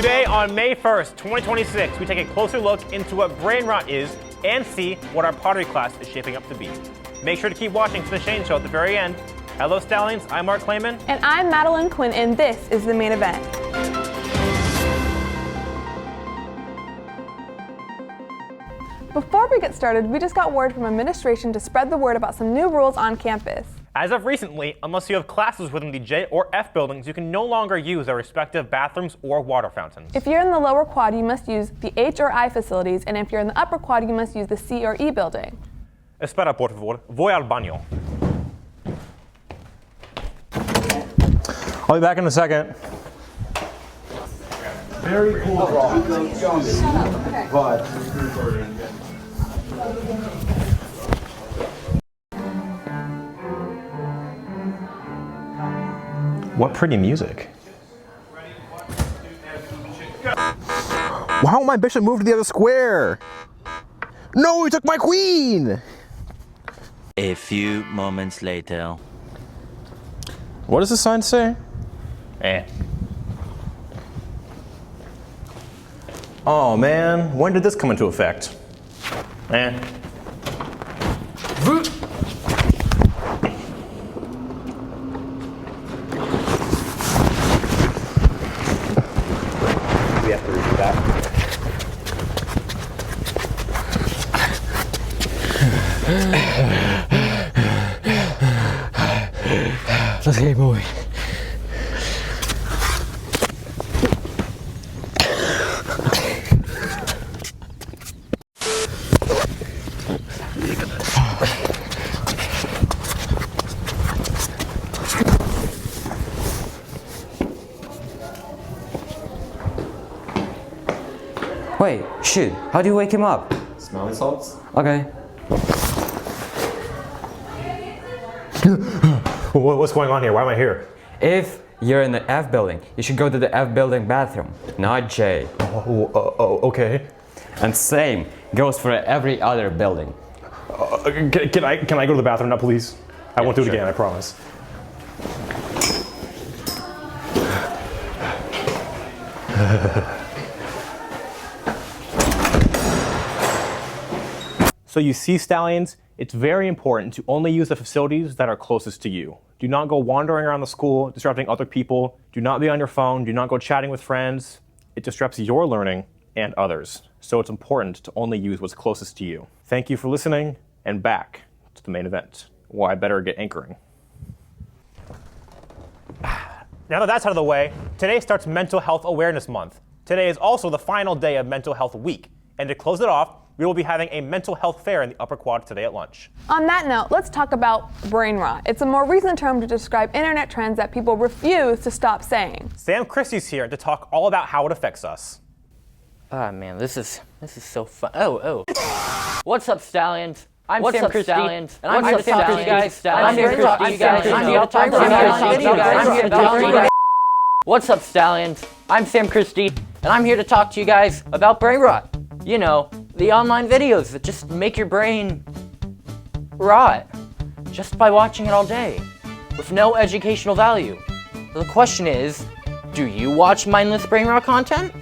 Today on May 1st, 2026, we take a closer look into what brain rot is and see what our pottery class is shaping up to be. Make sure to keep watching to the Shane Show at the very end. Hello, Stallions. I'm Mark Clayman. And I'm Madeline Quinn, and this is the main event. Before we get started, we just got word from administration to spread the word about some new rules on campus. As of recently, unless you have classes within the J or F buildings, you can no longer use their respective bathrooms or water fountains. If you're in the lower quad, you must use the H or I facilities, and if you're in the upper quad, you must use the C or E building. Espera, por favor. Voy al baño. I'll be back in a second. Very cool. But What pretty music. Wow, my bishop moved to the other square. No, he took my queen. A few moments later. What does the sign say? Oh man, when did this come into effect? We have to read it back. Let's get moving. Wait, shoot. How do you wake him up? Smelling salts? Okay. What's going on here? Why am I here? If you're in the F building, you should go to the F building bathroom, not J. Okay. And same goes for every other building. Can I go to the bathroom now, please? I won't do it again, I promise. So you see, Stallions, it's very important to only use the facilities that are closest to you. Do not go wandering around the school, disrupting other people. Do not be on your phone. Do not go chatting with friends. It disrupts your learning and others. So it's important to only use what's closest to you. Thank you for listening, and back to the main event. Well, I better get anchoring. Now that that's out of the way, today starts Mental Health Awareness Month. Today is also the final day of Mental Health Week. And to close it off, we will be having a mental health fair in the upper quad today at lunch. On that note, let's talk about brain rot. It's a more recent term to describe internet trends that people refuse to stop saying. Sam Christie's here to talk all about how it affects us. Ah man, this is so fun. Oh. What's up, Stallions? I'm Sam Christie, and I'm here to talk to you guys. I'm here to talk to you guys. I'm here to talk to you guys. What's up, Stallions? I'm Sam Christie, and I'm here to talk to you guys about brain rot. You know, the online videos that just make your brain rot just by watching it all day with no educational value. The question is, do you watch mindless brain rot content?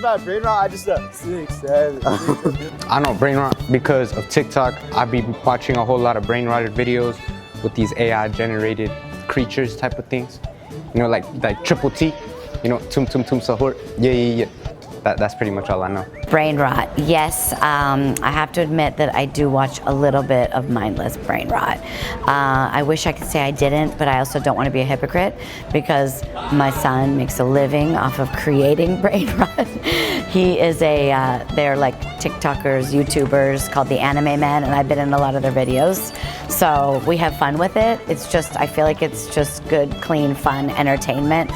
about brain rot, I just 6, 7. I know brain rot because of TikTok. I've been watching a whole lot of brain rotted videos with these AI generated creatures type of things. You know, like Triple T, you know, Tum Tum Tum Sahur. Yeah. That's pretty much all I know. Brain rot, yes. I have to admit that I do watch a little bit of mindless brain rot. I wish I could say I didn't, but I also don't want to be a hypocrite because my son makes a living off of creating brain rot. He is they're like TikTokers, YouTubers called the Anime Men, and I've been in a lot of their videos. So we have fun with it. It's just, I feel like it's just good, clean, fun entertainment,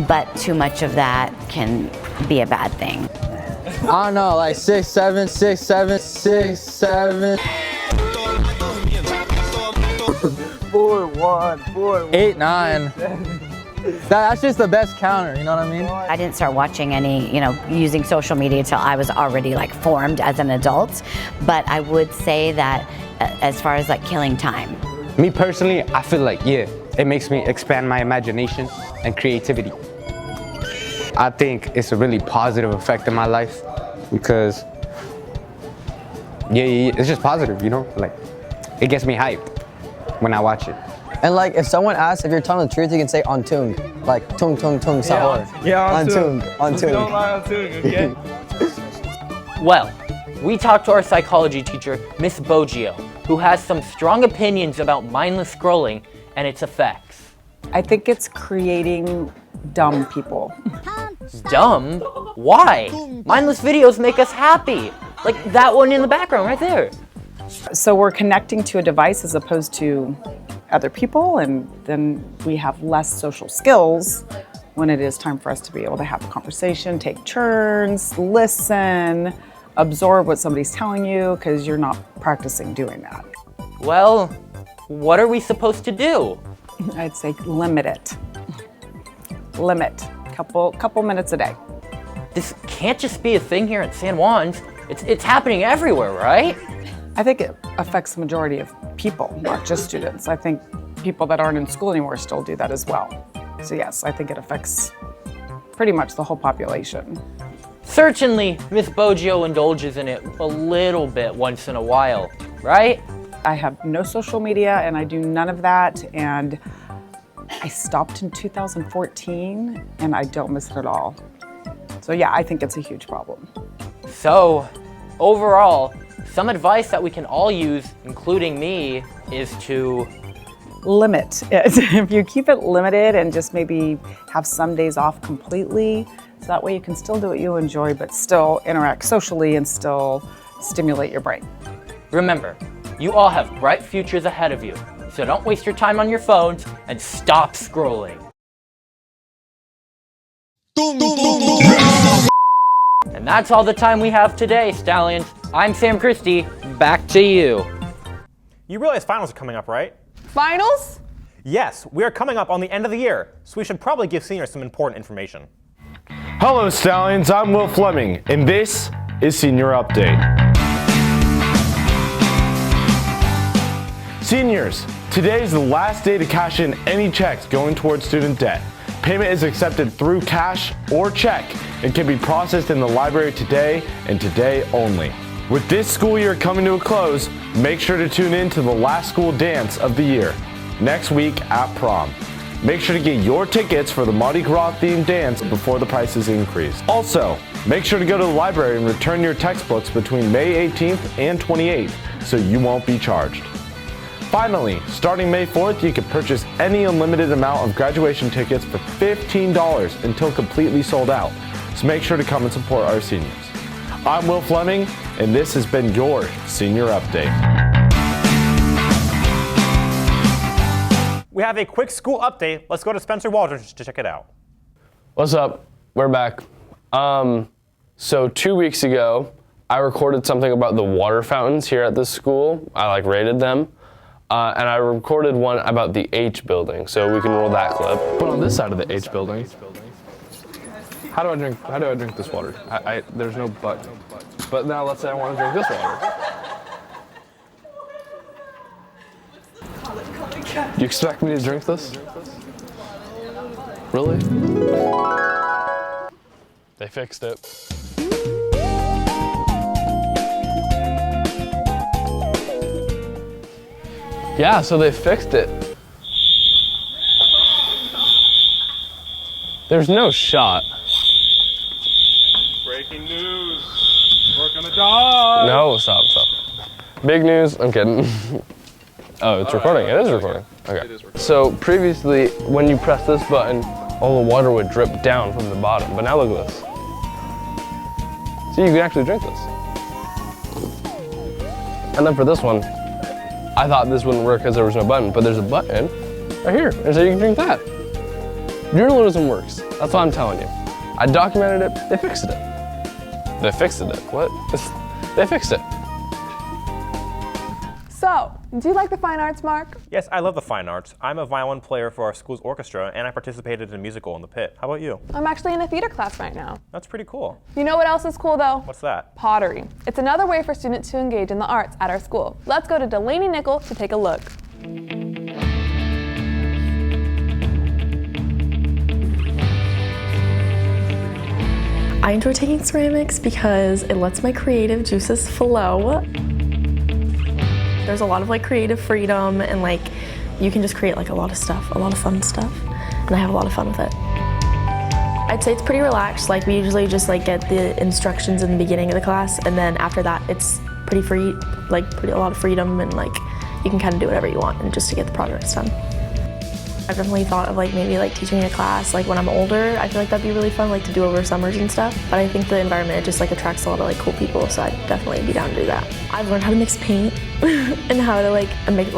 but too much of that can be a bad thing. I don't know, like 6, 7, 6, 7, 6, 7. 4, 1, 4, 8, 9. That's just the best counter, you know what I mean? I didn't start watching any, using social media until I was already like formed as an adult. But I would say that as far as like killing time. Me personally, I feel like, yeah, it makes me expand my imagination and creativity. I think it's a really positive effect in my life because, yeah, it's just positive, you know? Like, it gets me hyped when I watch it. And like, if someone asks if you're telling the truth, you can say on tung, like tung tung tung sahur. Yeah, on tung, on tung. Don't lie on tung, okay? Well, we talked to our psychology teacher, Miss Boggio, who has some strong opinions about mindless scrolling and its effects. I think it's creating dumb people. Dumb? Why? Mindless videos make us happy. Like that one in the background right there. So we're connecting to a device as opposed to other people, and then we have less social skills when it is time for us to be able to have a conversation, take turns, listen, absorb what somebody's telling you, because you're not practicing doing that. Well, what are we supposed to do? I'd say limit it. Limit. Couple minutes a day. This can't just be a thing here at San Juan's. It's happening everywhere, right? I think it affects the majority of people, not just students. I think people that aren't in school anymore still do that as well. So yes, I think it affects pretty much the whole population. Certainly, Miss Boggio indulges in it a little bit once in a while, right? I have no social media and I do none of that, and I stopped in 2014 and I don't miss it at all. So yeah, I think it's a huge problem. So, overall, some advice that we can all use, including me, is to limit it. If you keep it limited and just maybe have some days off completely, so that way you can still do what you enjoy but still interact socially and still stimulate your brain. remember, you all have bright futures ahead of you, so don't waste your time on your phones and stop scrolling. And that's all the time we have today, Stallions. I'm Sam Christie. Back to you. You realize finals are coming up, right? Finals? Yes, we are coming up on the end of the year, so we should probably give seniors some important information. Hello, Stallions. I'm Will Fleming, and this is Senior Update. Seniors, today is the last day to cash in any checks going towards student debt. Payment is accepted through cash or check and can be processed in the library today and today only. With this school year coming to a close, make sure to tune in to the last school dance of the year, next week at prom. Make sure to get your tickets for the Mardi Gras themed dance before the prices increase. Also, make sure to go to the library and return your textbooks between May 18th and 28th so you won't be charged. Finally, starting May 4th, you can purchase any unlimited amount of graduation tickets for $15 until completely sold out. So make sure to come and support our seniors. I'm Will Fleming, and this has been your Senior Update. We have a quick school update. Let's go to Spencer Waldron to check it out. What's up? We're back. So 2 weeks ago, I recorded something about the water fountains here at this school. I rated them. And I recorded one about the H building, so we can roll that clip. But on this side of the H building, how do I drink this water? There's no but. But now let's say I want to drink this water. You expect me to drink this? Really? They fixed it. Yeah, so they fixed it. There's no shot. Breaking news. We're gonna die. No, stop. Big news. I'm kidding. Oh, it's recording. It is recording. Okay. So previously, when you press this button, all the water would drip down from the bottom. But now look at this. See, you can actually drink this. And then for this one, I thought this wouldn't work because there was no button, but there's a button right here, and so you can drink that. Journalism works. That's what I'm telling you. I documented it. They fixed it. They fixed it. What? They fixed it. So, do you like the fine arts, Mark? Yes, I love the fine arts. I'm a violin player for our school's orchestra, and I participated in a musical in the pit. How about you? I'm actually in a theater class right now. That's pretty cool. You know what else is cool, though? What's that? Pottery. It's another way for students to engage in the arts at our school. Let's go to Delaney Nickel to take a look. I enjoy taking ceramics because it lets my creative juices flow. There's a lot of like creative freedom and like you can just create like a lot of stuff, a lot of fun stuff, and I have a lot of fun with it. I'd say it's pretty relaxed. Like we usually just like get the instructions in the beginning of the class, and then after that it's pretty free, like a lot of freedom, and like you can kind of do whatever you want and just to get the projects done. I've definitely thought of like maybe like teaching a class like when I'm older. I feel like that'd be really fun like to do over summers and stuff. But I think the environment just like attracts a lot of like cool people, so I'd definitely be down to do that. I've learned how to mix paint and how to like make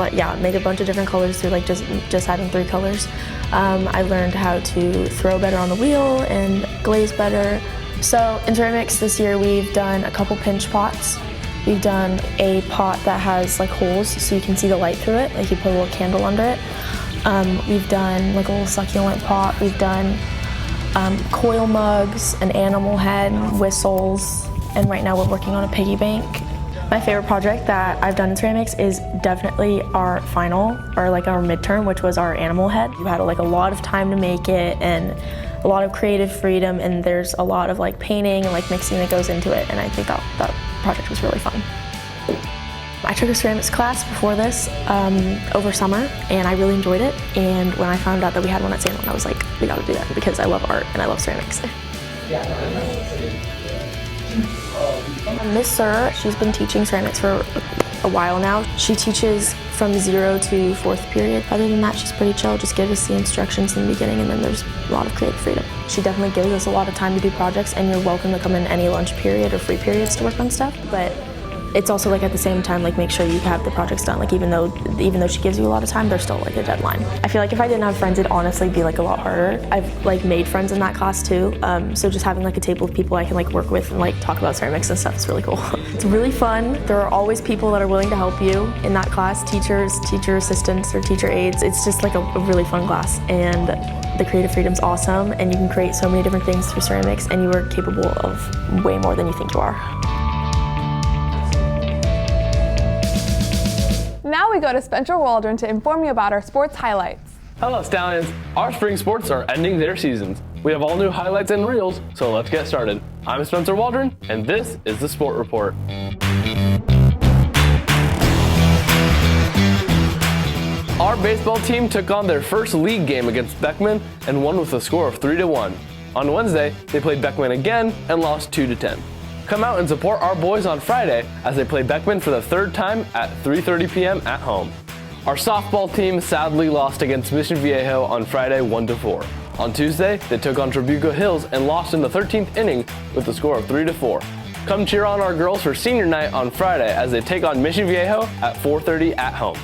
a bunch of different colors through like just having 3 colors. I learned how to throw better on the wheel and glaze better. So in ceramics this year we've done a couple pinch pots. We've done a pot that has like holes so you can see the light through it, like you put a little candle under it. We've done like a little succulent pot. We've done coil mugs, an animal head, whistles, and right now we're working on a piggy bank. My favorite project that I've done in ceramics is definitely our final, or like our midterm, which was our animal head. You had like a lot of time to make it and a lot of creative freedom, and there's a lot of like painting and like mixing that goes into it, and I think that project was really fun. I took a ceramics class before this over summer, and I really enjoyed it. And when I found out that we had one at San Juan, I was like, we gotta do that because I love art and I love ceramics. Miss Sir, she's been teaching ceramics for a while now. She teaches from 0 to 4th period. Other than that, she's pretty chill. Just gives us the instructions in the beginning, and then there's a lot of creative freedom. She definitely gives us a lot of time to do projects, and you're welcome to come in any lunch period or free periods to work on stuff. But it's also like at the same time, like make sure you have the projects done. Like even though she gives you a lot of time, there's still like a deadline. I feel like if I didn't have friends, it'd honestly be like a lot harder. I've like made friends in that class too. So just having like a table of people I can like work with and like talk about ceramics and stuff is really cool. It's really fun. There are always people that are willing to help you in that class, teachers, teacher assistants, or teacher aides. It's just like a really fun class, and the creative freedom's awesome, and you can create so many different things through ceramics, and you are capable of way more than you think you are. Now we go to Spencer Waldron to inform you about our sports highlights. Hello Stallions! Our spring sports are ending their seasons. We have all new highlights and reels, so let's get started. I'm Spencer Waldron, and this is the Sport Report. Our baseball team took on their first league game against Beckman and won with a score of 3-1. On Wednesday, they played Beckman again and lost 2-10. Come out and support our boys on Friday as they play Beckman for the 3rd time at 3:30 p.m. at home. Our softball team sadly lost against Mission Viejo on Friday 1-4. On Tuesday, they took on Trabuco Hills and lost in the 13th inning with a score of 3-4. Come cheer on our girls for senior night on Friday as they take on Mission Viejo at 4:30 at home.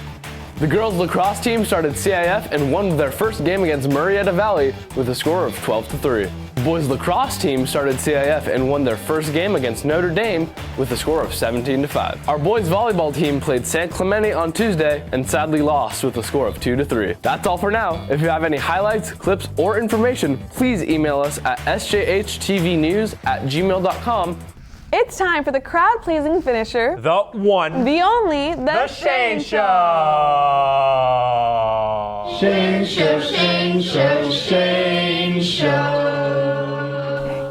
The girls lacrosse team started CIF and won their first game against Murrieta Valley with a score of 12-3. The boys lacrosse team started CIF and won their first game against Notre Dame with a score of 17-5. Our boys volleyball team played San Clemente on Tuesday and sadly lost with a score of 2-3. That's all for now. If you have any highlights, clips, or information, please email us at sjhtvnews@gmail.com. It's time for the crowd-pleasing finisher. The one. The only. The Shane Show. Shane Show, Shane Show, Shane Show.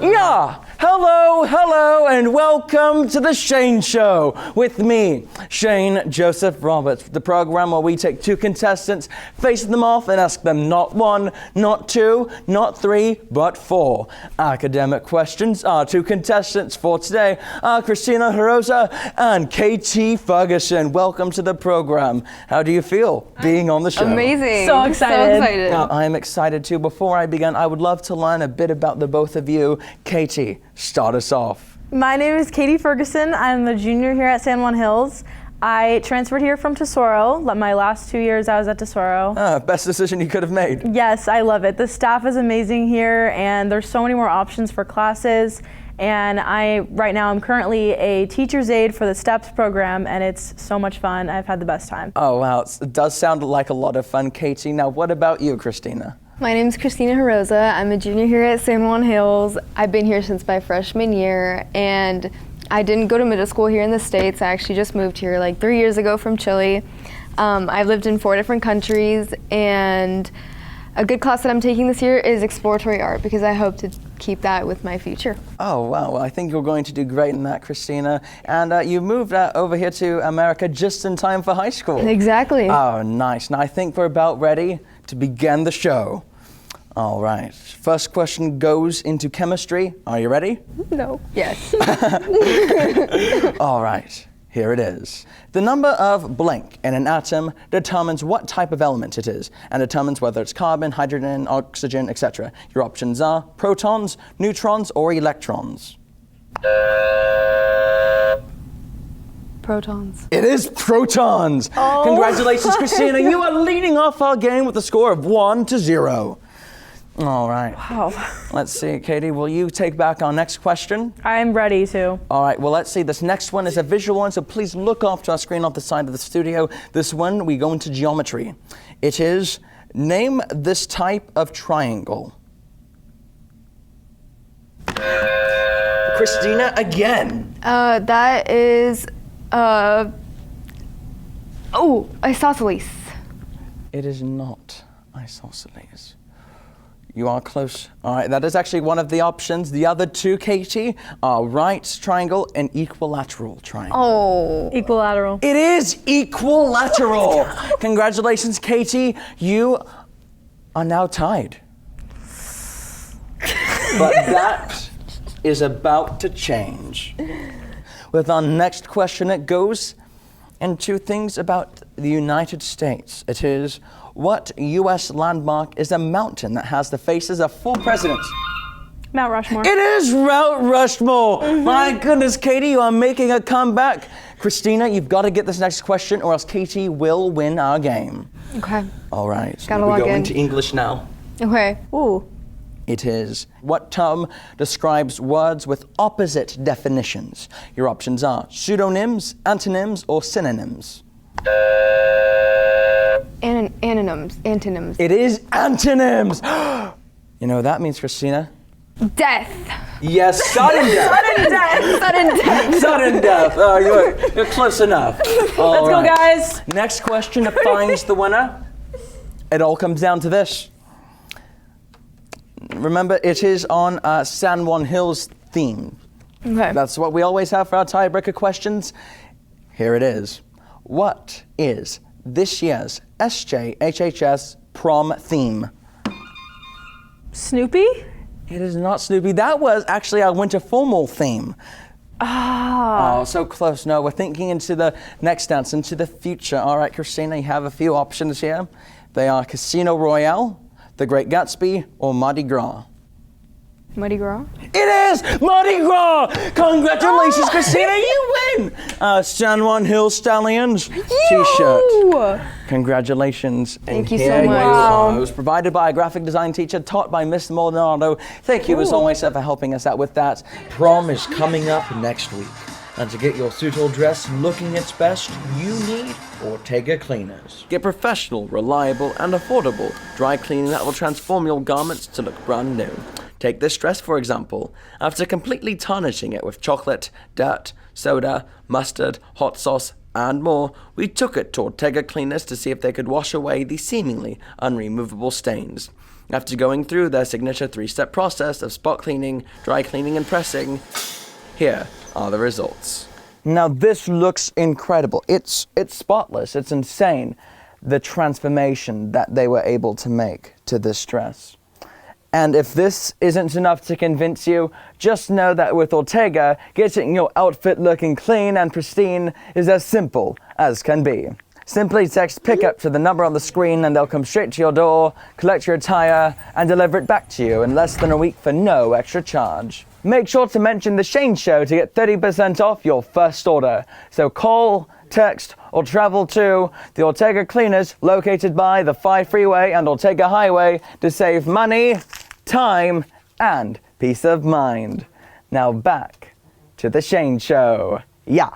Yeah! Hello, and welcome to the Shane Show with me, Shane Joseph Roberts, the program where we take 2 contestants, face them off, and ask them not 1, not 2, not 3, but 4 academic questions. Our 2 contestants for today are Christina Harosa and KT Ferguson. Welcome to the program. How do you feel being on the show? Amazing. So excited. I am excited too. Before I begin, I would love to learn a bit about the both of you. KT, start us off. My name is Katie Ferguson. I'm a junior here at San Juan Hills. I transferred here from Tesoro. My last 2 years I was at Tesoro. Best decision you could have made. Yes, I love it. The staff is amazing here, and there's so many more options for classes. And right now I'm currently a teacher's aide for the STEPS program, and it's so much fun. I've had the best time. Oh wow, it does sound like a lot of fun, Katie. Now what about you, Christina? My name is Christina Harosa. I'm a junior here at San Juan Hills. I've been here since my freshman year, and I didn't go to middle school here in the States. I actually just moved here like 3 years ago from Chile. I've lived in 4 different countries, and a good class that I'm taking this year is exploratory art because I hope to keep that with my future. Oh, wow. Well, I think you're going to do great in that, Christina. And you moved over here to America just in time for high school. Exactly. Oh, nice. Now I think we're about ready to begin the show. All right. First question goes into chemistry. Are you ready? No. Yes. All right. Here it is. The number of blank in an atom determines what type of element it is and determines whether it's carbon, hydrogen, oxygen, etc. Your options are protons, neutrons, or electrons. Protons. It is protons. Oh. Congratulations, Christina. You are leading off our game with a score of 1-0. All right. Wow. Let's see, Katie, will you take back our next question? I'm ready to. All right, well, let's see. This next one is a visual one, so please look off to our screen off the side of the studio. This one, we go into geometry. It is, name this type of triangle. Christina, again. That is, isosceles. It is not isosceles. You are close. All right, that is actually one of the options. The other two, Katie, are right triangle and equilateral triangle. Oh. Equilateral. It is equilateral. Congratulations, Katie. You are now tied. But that is about to change. With our next question, it goes into things about the United States. It is, what U.S. landmark is a mountain that has the faces of 4 presidents? Mount Rushmore. It is Mount Rushmore. Mm-hmm. My goodness, Katie, you are making a comeback. Christina, you've got to get this next question or else Katie will win our game. Okay. All right. Gotta we log go in. into English now. Okay. Ooh. It is, what term describes words with opposite definitions? Your options are pseudonyms, antonyms, or synonyms. Antonyms. It is antonyms. You know what that means, Christina? Death. Yes, sudden death. Sudden death. Sudden death. Sudden death. Oh, you're close enough. All Let's go, right. guys. Next question defines the winner. It all comes down to this. Remember, it is on San Juan Hills theme. Okay. That's what we always have for our tiebreaker questions. Here it is. What is this year's SJHHS prom theme? Snoopy? It is not Snoopy. That was actually our winter formal theme. Ah. Oh, so close. No, we're thinking into the next dance, into the future. All right, Christina, you have a few options here. They are Casino Royale, The Great Gatsby, or Mardi Gras. Mardi Gras? It is Mardi Gras! Congratulations, Christina, you win! San Juan Hills Stallions t-shirt. Congratulations. Thank you here so much. are. It was provided by a graphic design teacher, taught by Miss Maldonado. Thank you as always for helping us out with that. Prom is coming up next week. And to get your suitable dress looking its best, you need Ortega Cleaners. Get professional, reliable, and affordable dry cleaning that will transform your garments to look brand new. Take this dress, for example. After completely tarnishing it with chocolate, dirt, soda, mustard, hot sauce, and more, we took it to Ortega Cleaners to see if they could wash away the seemingly unremovable stains. After going through their signature 3-step process of spot cleaning, dry cleaning, and pressing, here are the results. Now this looks incredible. It's spotless. It's insane, the transformation that they were able to make to this dress. And if this isn't enough to convince you, just know that with Ortega, getting your outfit looking clean and pristine is as simple as can be. Simply text pickup to the number on the screen and they'll come straight to your door, collect your attire, and deliver it back to you in less than a week for no extra charge. Make sure to mention The Shane Show to get 30% off your first order. So call, text, or travel to the Ortega Cleaners located by the 5 Freeway and Ortega Highway to save money, time, and peace of mind. Now back to The Shane Show. Yeah.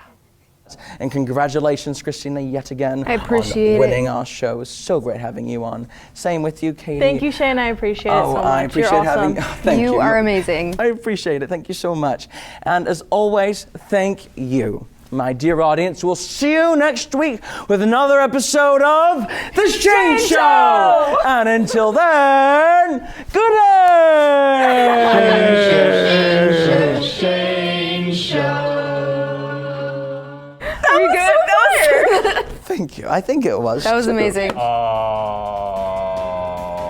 And congratulations, Christina, yet again. I appreciate on winning it. our show. It was so great having you on. Same with you, Katie. Thank you, Shane. I appreciate it so much. I appreciate You're having awesome. Thank you. You are amazing. I appreciate it. Thank you so much. And as always, thank you my dear audience, we'll see you next week with another episode of The Shane Show. And until then, good day. Shane Show. Are you good? Thank you. I think it was. That was amazing.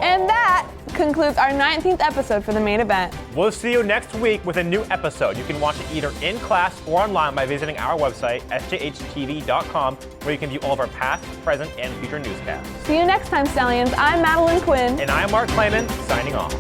And that concludes our 19th episode for the main event. We'll see you next week with a new episode. You can watch it either in class or online by visiting our website, sjdtv.com, where you can view all of our past, present, and future newscasts. See you next time, Stallions. I'm Madeline Quinn. And I'm Mark Clayman, signing off.